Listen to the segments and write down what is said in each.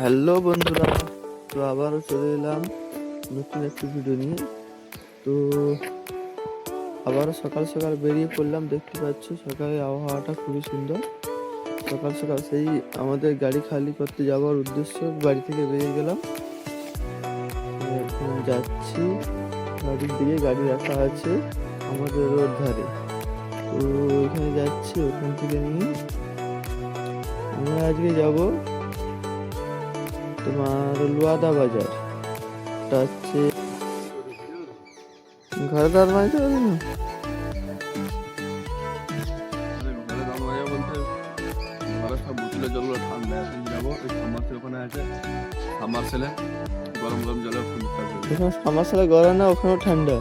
Hello বন্ধুরা, তো আবারও চলে এলাম নতুন একটি ভিডিও নিয়ে। তো আবারও সকাল সকাল বেরিয়ে পড়লাম। দেখতে পাচ্ছ সকালে আবহাওয়াটা খুবই সুন্দর। সকাল সকাল সেই আমাদের গাড়ি খালি করতে যাওয়ার উদ্দেশ্য বাড়ি থেকে বেরিয়ে গেলাম। এখন যাচ্ছি, গাড়ির দিকে গাড়ি রাখা আছে আমাদের রোড ধারে। তো ওইখানে যাচ্ছি, ওখান থেকে নিয়ে আমরা আজকে যাব তোমার লুয়াদা বাজার। হচ্ছে ঘরে দাঁড় মারতে পারি না। ঘরে দাম বাজা বলতে ঘরে সব বোতলে জলগুলো ঠান্ডা, এখন যাবো ওই সামারসেল ওখানে আছে, সামারসেলে গরম গরম জলে এখানে সামারসেলে গরম না, ওখানেও ঠান্ডা।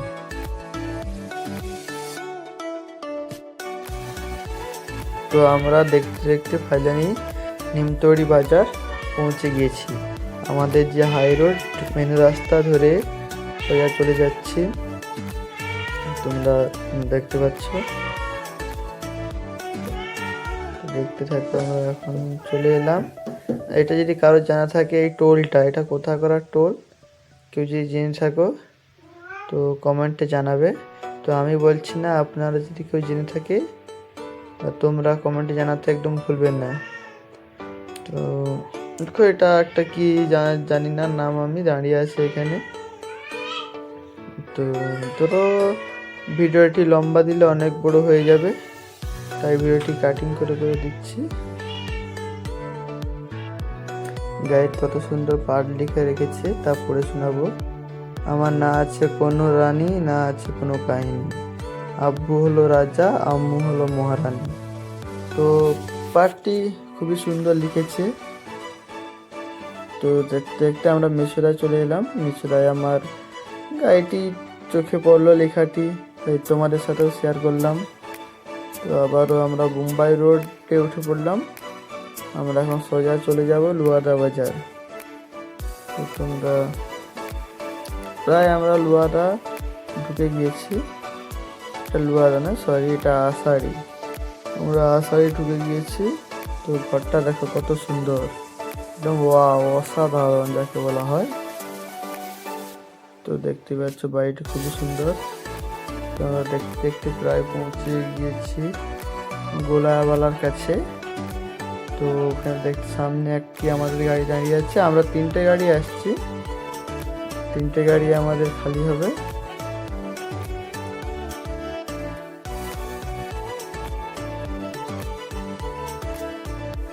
তো আমরা দেখতে দেখতে ফাইনালি নিমতৌড়ি বাজার পৌঁছে গিয়েছি। আমাদের যে হাই রোড মেন রাস্তা ধরে সোজা চলে যাচ্ছি, তোমরা দেখতে পাচ্ছ। দেখতে থাকতে আমরা এখন চলে এলাম। এটা যদি কারো জানা থাকে এই টোলটা, এটা কোথা করার টোল, কেউ যদি জেনে থাকো তো কমেন্টে জানাবে। তো আমি বলছি না, আপনারা যদি কেউ জেনে থাকে তোমরা কমেন্টে জানাতে একদম ভুলবেন না। তো দেখো এটা একটা কি জানি না নাম, আমি দাঁড়িয়ে আছি এখানে। তো ধরো ভিডিওটি লম্বা দিলে অনেক বড় হয়ে যাবে, তাই ভিডিওটি কাটিং করে করে দিচ্ছি। গাইড কত সুন্দর পাঠ লিখে রেখেছে, তা পড়ে শোনাবো। আমার না আছে কোনো রানী, না আছে কোনো কাহিনী, আব্বু হলো রাজা, আম্মু হলো মহারানী। তো পাঠটি খুবই সুন্দর লিখেছে। তো দেখতে দেখতে আমরা মিশরায় চলে এলাম। মিশরায় আমার গাড়িটি চোখে পড়লো লেখাটি, তাই তোমাদের সাথেও শেয়ার করলাম। তো আবারও আমরা মুম্বাই রোডে উঠে পড়লাম। আমরা এখন সোজা চলে যাব লুয়াদা বাজার। তো তোমরা প্রায় আমরা লুয়াদা ঢুকে গিয়েছি। এটা লুয়াদা না, সরি, এটা আষাঢ়ি। আমরা আষাঢ়ি ঢুকে গিয়েছি। তো ঘরটা দেখো কত সুন্দর, একদম ওয়াও, অসাধারণ যাকে বলা হয়। তো দেখতে পাচ্ছ বাড়িটা খুবই সুন্দর। তো আমরা দেখতে দেখতে প্রায় পৌঁছে গিয়েছি গোলাবালার কাছে। তো ওখানে দেখতে সামনে একটি আমাদের গাড়ি দাঁড়িয়ে আছে। আমরা তিনটে গাড়ি আসছি, তিনটে গাড়ি আমাদের খালি হবে।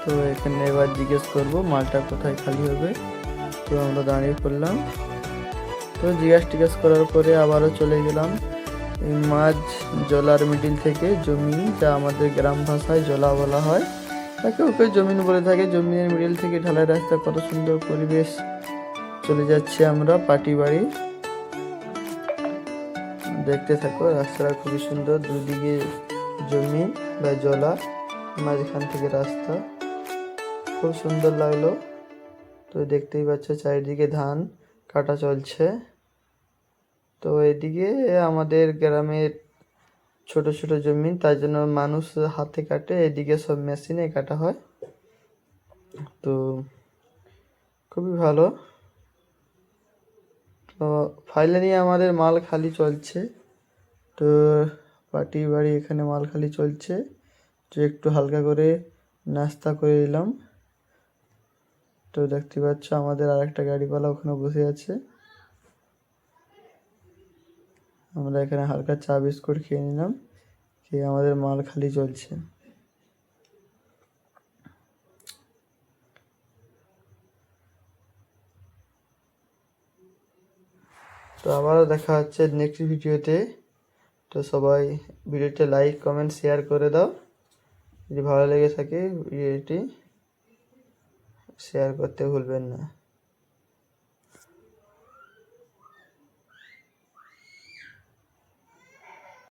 তো এখানে এবার জিজ্ঞেস করবো মালটা কোথায় খালি হবে। তো আমরা দাঁড়িয়ে পড়লাম। তো জিজ্ঞেস করার পরে আবারও চলে গেলাম এই মাঝ জলার মিডিল থেকে জমি, যা আমাদের গ্রাম ভাষায় জলা বলা হয়, তাকে ওকে জমিন বলে থাকে। জমিনের মিডিল থেকে ঢালাই রাস্তা, কত সুন্দর পরিবেশ। চলে যাচ্ছি আমরা পাটি বাড়ি। দেখতে থাকো, রাস্তাটা খুবই সুন্দর, দুদিকে জমি বা জলা, মাঝখান থেকে রাস্তা, খুব সুন্দর লাগলো। তো দেখতেই পাচ্ছ চারিদিকে ধান কাটা চলছে। তো এদিকে আমাদের গ্রামের ছোট ছোট জমি, তার জন্য মানুষ হাতে কাটে, এদিকে সব মেশিনে কাটা হয়। তো খুবই ভালো। তো ফাইনালি আমাদের মাল খালি চলছে। তো পাটি বাড়ি এখানে মাল খালি চলছে। তো একটু হালকা করে নাস্তা করে নিলাম। তো দেখতে পাচ্ছ আমাদের আর একটা গাড়িওয়ালা ওখানে বসে আছে। আমরা এখানে হালকা চা বিস্কুট খেয়ে নিলাম, খেয়ে আমাদের মাল খালি চলছে। তো আবারও দেখা হচ্ছে নেক্সট ভিডিওতে। তো সবাই ভিডিওতে লাইক কমেন্ট শেয়ার করে দাও। যদি ভালো লেগে থাকে ভিডিওটি শেয়ার করতে ভুলবেন না।